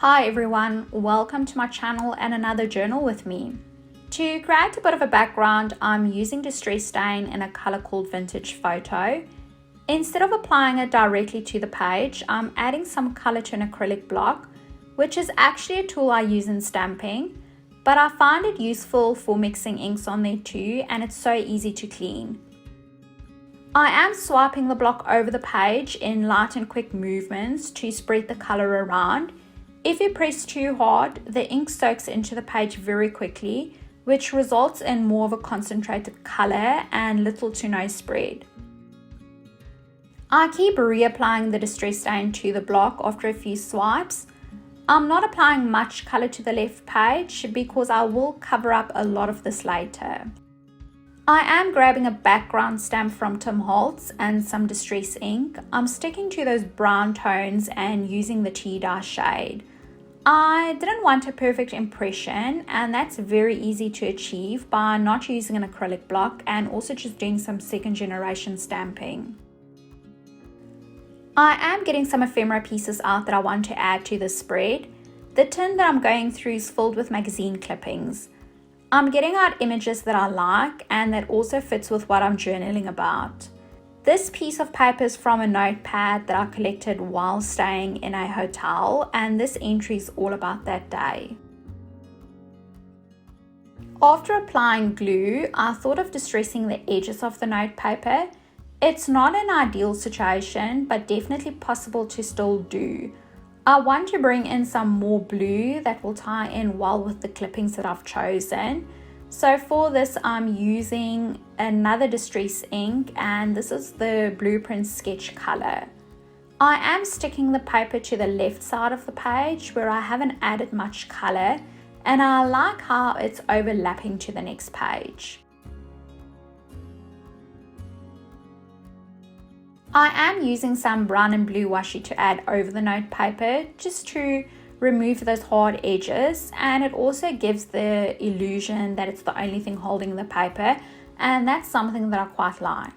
Hi everyone, welcome to my channel and another journal with me. To create a bit of a background, I'm using Distress Stain in a color called Vintage Photo. Instead of applying it directly to the page, I'm adding some color to an acrylic block, which is actually a tool I use in stamping, but I find it useful for mixing inks on there too, and it's so easy to clean. I am swiping the block over the page in light and quick movements to spread the color around. If you press too hard, the ink soaks into the page very quickly, which results in more of a concentrated color and little to no spread. I keep reapplying the Distress Stain to the block after a few swipes. I'm not applying much color to the left page because I will cover up a lot of this later. I am grabbing a background stamp from Tim Holtz and some Distress ink. I'm sticking to those brown tones and using the tea dye shade. I didn't want a perfect impression, and that's very easy to achieve by not using an acrylic block and also just doing some second generation stamping. I am getting some ephemera pieces out that I want to add to the spread. The tin that I'm going through is filled with magazine clippings. I'm getting out images that I like and that also fits with what I'm journaling about. This piece of paper is from a notepad that I collected while staying in a hotel, and this entry is all about that day. After applying glue, I thought of distressing the edges of the notepaper. It's not an ideal situation, but definitely possible to still do. I want to bring in some more blue that will tie in well with the clippings that I've chosen. So for this, I'm using another Distress ink, and this is the Blueprint Sketch color. I am sticking the paper to the left side of the page where I haven't added much color, and I like how it's overlapping to the next page. I am using some brown and blue washi to add over the note paper just to remove those hard edges, and it also gives the illusion that it's the only thing holding the paper, and that's something that I quite like.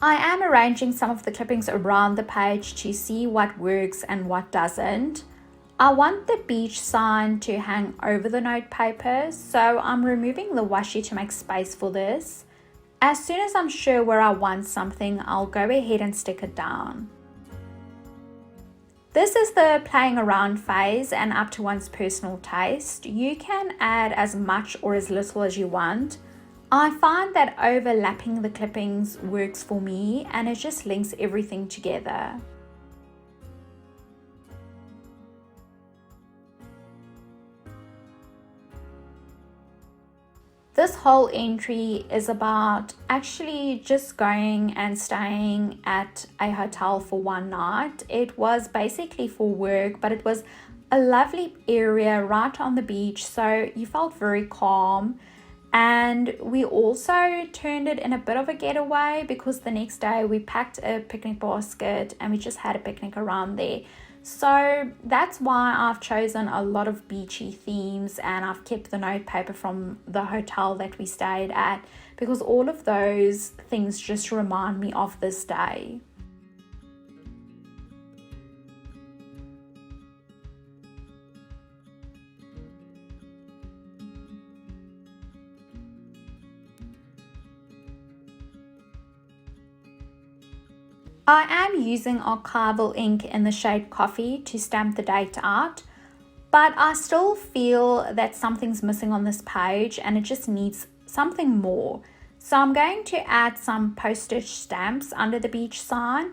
I am arranging some of the clippings around the page to see what works and what doesn't. I want the beach sign to hang over the note paper, so I'm removing the washi to make space for this. As soon as I'm sure where I want something, I'll go ahead and stick it down. This is the playing around phase and up to one's personal taste. You can add as much or as little as you want. I find that overlapping the clippings works for me, and it just links everything together. This whole entry is about actually just going and staying at a hotel for one night. It was basically for work, but it was a lovely area right on the beach, so you felt very calm. And we also turned it in a bit of a getaway because the next day we packed a picnic basket and we just had a picnic around there. So that's why I've chosen a lot of beachy themes, and I've kept the notepaper from the hotel that we stayed at because all of those things just remind me of this day. I am using archival ink in the shade Coffee to stamp the date out, but I still feel that something's missing on this page and it just needs something more. So I'm going to add some postage stamps under the beach sign,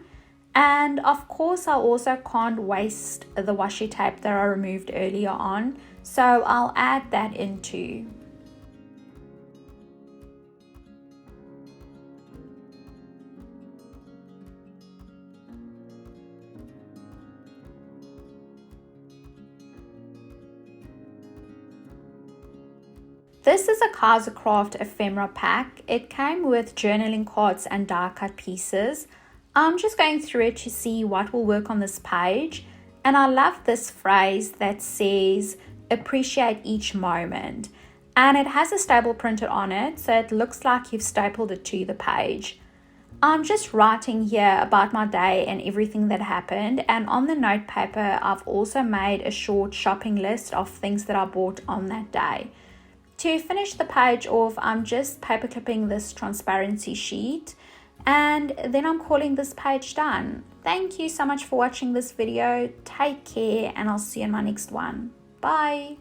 and of course I also can't waste the washi tape that I removed earlier on, so I'll add that in too. This is a Kaiser Craft ephemera pack. It came with journaling cards and die cut pieces. I'm just going through it to see what will work on this page, and I love this phrase that says appreciate each moment, and it has a staple printed on it, so it looks like you've stapled it to the page. I'm just writing here about my day and everything that happened, and on the note paper I've also made a short shopping list of things that I bought on that day. To finish the page off, I'm just paper clipping this transparency sheet, and then I'm calling this page done. Thank you so much for watching this video. Take care, and I'll see you in my next one. Bye.